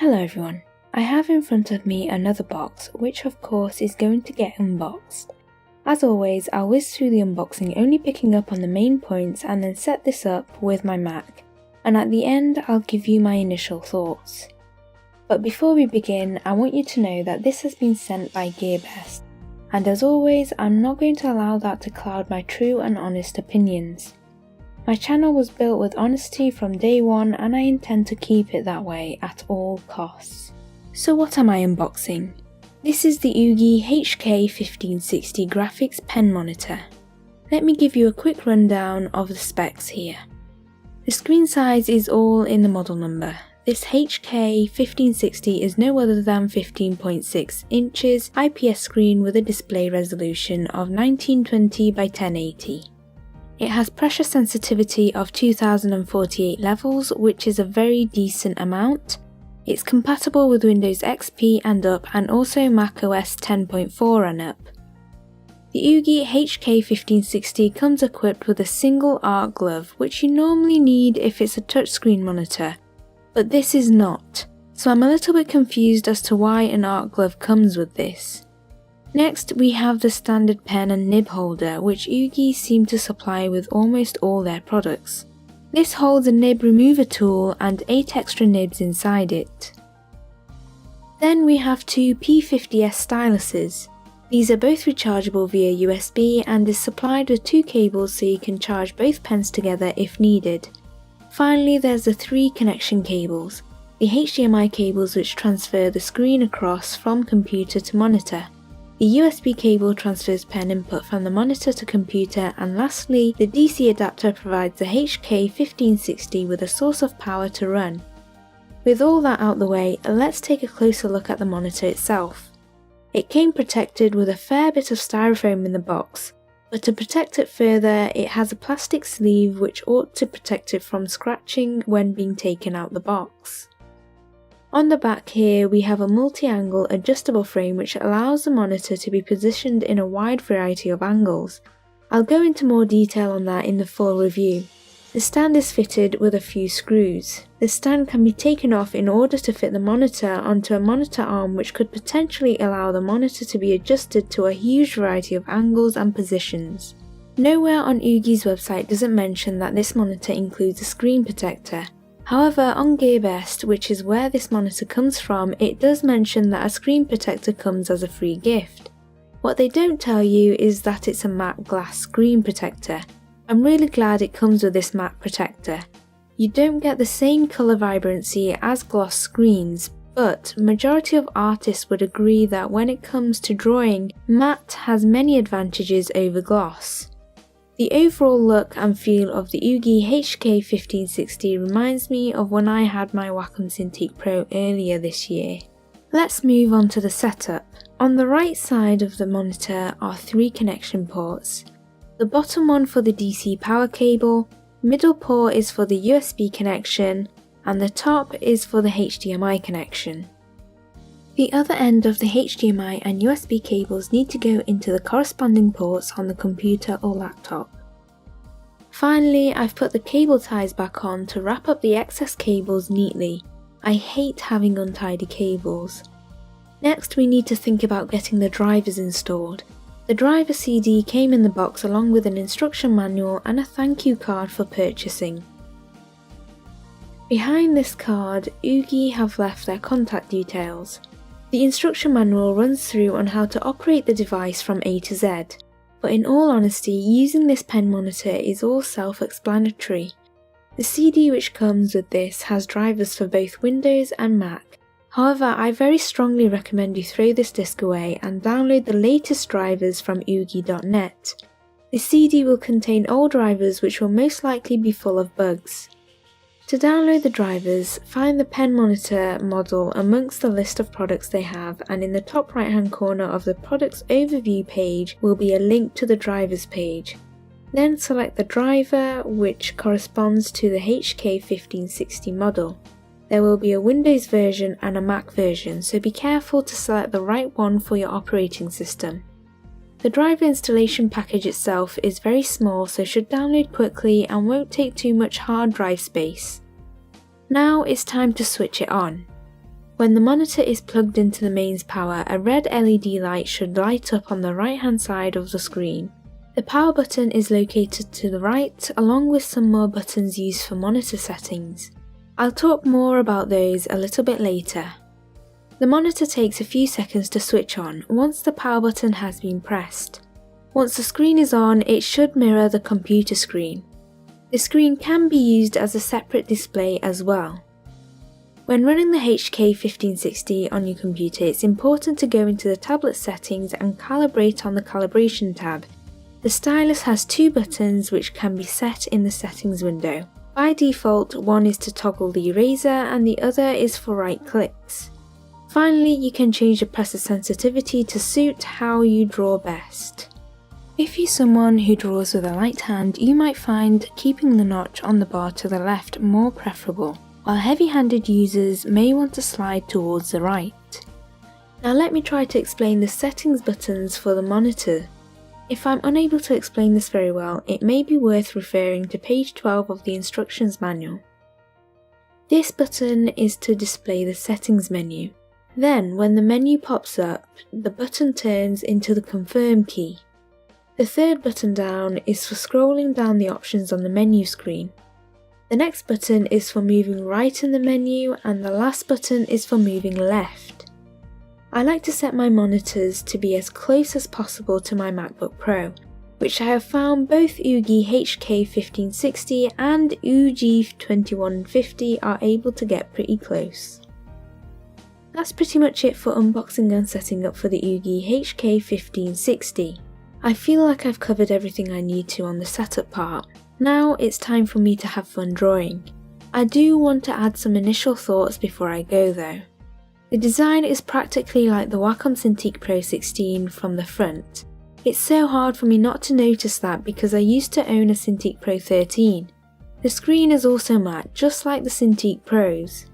Hello everyone, I have in front of me another box which of course is going to get unboxed. As always, I'll whiz through the unboxing, only picking up on the main points and then set this up with my Mac, and at the end I'll give you my initial thoughts. But before we begin, I want you to know that this has been sent by Gearbest, and as always I'm not going to allow that to cloud my true and honest opinions. My channel was built with honesty from day one and I intend to keep it that way at all costs. So what am I unboxing? This is the Ugee HK1560 graphics pen monitor. Let me give you a quick rundown of the specs here. The screen size is all in the model number. This HK1560 is no other than 15.6 inches IPS screen with a display resolution of 1920 by 1080. It has pressure sensitivity of 2048 levels, which is a very decent amount. It's compatible with Windows XP and up and also macOS 10.4 and up. The Ugee HK1560 comes equipped with a single art glove, which you normally need if it's a touchscreen monitor, but this is not, so I'm a little bit confused as to why an art glove comes with this. Next, we have the standard pen and nib holder, which Ugee seem to supply with almost all their products. This holds a nib remover tool and 8 extra nibs inside it. Then we have two P50S styluses. These are both rechargeable via USB and is supplied with 2 cables so you can charge both pens together if needed. Finally, there's the 3 connection cables, the HDMI cables which transfer the screen across from computer to monitor. The USB cable transfers pen input from the monitor to computer, and lastly, the DC adapter provides the HK1560 with a source of power to run. With all that out the way, let's take a closer look at the monitor itself. It came protected with a fair bit of styrofoam in the box, but to protect it further, it has a plastic sleeve which ought to protect it from scratching when being taken out the box. On the back here we have a multi-angle adjustable frame which allows the monitor to be positioned in a wide variety of angles. I'll go into more detail on that in the full review. The stand is fitted with a few screws. The stand can be taken off in order to fit the monitor onto a monitor arm, which could potentially allow the monitor to be adjusted to a huge variety of angles and positions. Nowhere on Ugee's website does it mention that this monitor includes a screen protector. However, on Gearbest, which is where this monitor comes from, it does mention that a screen protector comes as a free gift. What they don't tell you is that it's a matte glass screen protector. I'm really glad it comes with this matte protector. You don't get the same colour vibrancy as gloss screens, but majority of artists would agree that when it comes to drawing, matte has many advantages over gloss. The overall look and feel of the Ugee HK1560 reminds me of when I had my Wacom Cintiq Pro earlier this year. Let's move on to the setup. On the right side of the monitor are 3 connection ports. The bottom one for the DC power cable, middle port is for the USB connection, and the top is for the HDMI connection. The other end of the HDMI and USB cables need to go into the corresponding ports on the computer or laptop. Finally, I've put the cable ties back on to wrap up the excess cables neatly. I hate having untidy cables. Next, we need to think about getting the drivers installed. The driver CD came in the box along with an instruction manual and a thank you card for purchasing. Behind this card, Ugee have left their contact details. The instruction manual runs through on how to operate the device from A to Z, but in all honesty, using this pen monitor is all self-explanatory. The CD which comes with this has drivers for both Windows and Mac. However, I very strongly recommend you throw this disc away and download the latest drivers from Ugee.net. The CD will contain old drivers which will most likely be full of bugs. To download the drivers, find the pen monitor model amongst the list of products they have, and in the top right hand corner of the products overview page will be a link to the drivers page. Then select the driver which corresponds to the HK1560 model. There will be a Windows version and a Mac version, so be careful to select the right one for your operating system. The driver installation package itself is very small, so should download quickly and won't take too much hard drive space. Now it's time to switch it on. When the monitor is plugged into the mains power, a red LED light should light up on the right hand side of the screen. The power button is located to the right, along with some more buttons used for monitor settings. I'll talk more about those a little bit later. The monitor takes a few seconds to switch on once the power button has been pressed. Once the screen is on, it should mirror the computer screen. The screen can be used as a separate display as well. When running the HK1560 on your computer, it's important to go into the tablet settings and calibrate on the calibration tab. The stylus has two buttons which can be set in the settings window. By default, one is to toggle the eraser and the other is for right clicks. Finally, you can change the presser sensitivity to suit how you draw best. If you're someone who draws with a light hand, you might find keeping the notch on the bar to the left more preferable, while heavy-handed users may want to slide towards the right. Now let me try to explain the settings buttons for the monitor. If I'm unable to explain this very well, it may be worth referring to page 12 of the instructions manual. This button is to display the settings menu. Then, when the menu pops up, the button turns into the confirm key. The third button down is for scrolling down the options on the menu screen. The next button is for moving right in the menu, and the last button is for moving left. I like to set my monitors to be as close as possible to my MacBook Pro, which I have found both Ugee HK1560 and Ugee HK2150 are able to get pretty close. That's pretty much it for unboxing and setting up for the Ugee HK1560. I feel like I've covered everything I need to on the setup part. Now it's time for me to have fun drawing. I do want to add some initial thoughts before I go though. The design is practically like the Wacom Cintiq Pro 16 from the front. It's so hard for me not to notice that because I used to own a Cintiq Pro 13. The screen is also matte, just like the Cintiq Pros.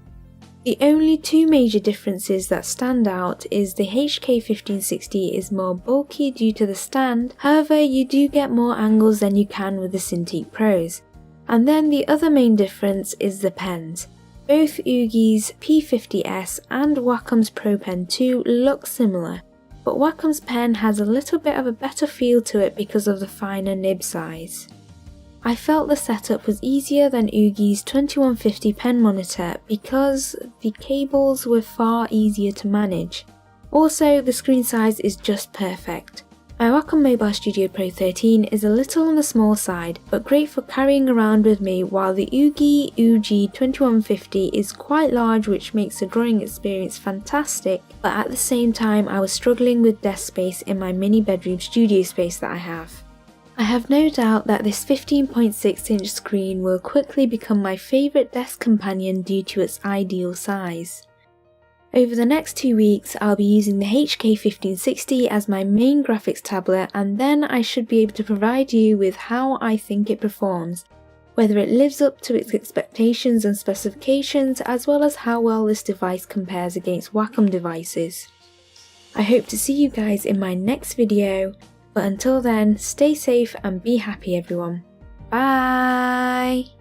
The only two major differences that stand out is the HK1560 is more bulky due to the stand, however you do get more angles than you can with the Cintiq Pros. And then the other main difference is the pens. Both Ugee's P50S and Wacom's Pro Pen 2 look similar, but Wacom's pen has a little bit of a better feel to it because of the finer nib size. I felt the setup was easier than Ugee's 2150 pen monitor because the cables were far easier to manage. Also, the screen size is just perfect. My Wacom Mobile Studio Pro 13 is a little on the small side, but great for carrying around with me, while the Ugee 2150 is quite large, which makes the drawing experience fantastic, but at the same time I was struggling with desk space in my mini bedroom studio space that I have. I have no doubt that this 15.6-inch screen will quickly become my favourite desk companion due to its ideal size. Over the next 2 weeks I'll be using the HK1560 as my main graphics tablet, and then I should be able to provide you with how I think it performs, whether it lives up to its expectations and specifications, as well as how well this device compares against Wacom devices. I hope to see you guys in my next video. But until then, stay safe and be happy everyone. Bye!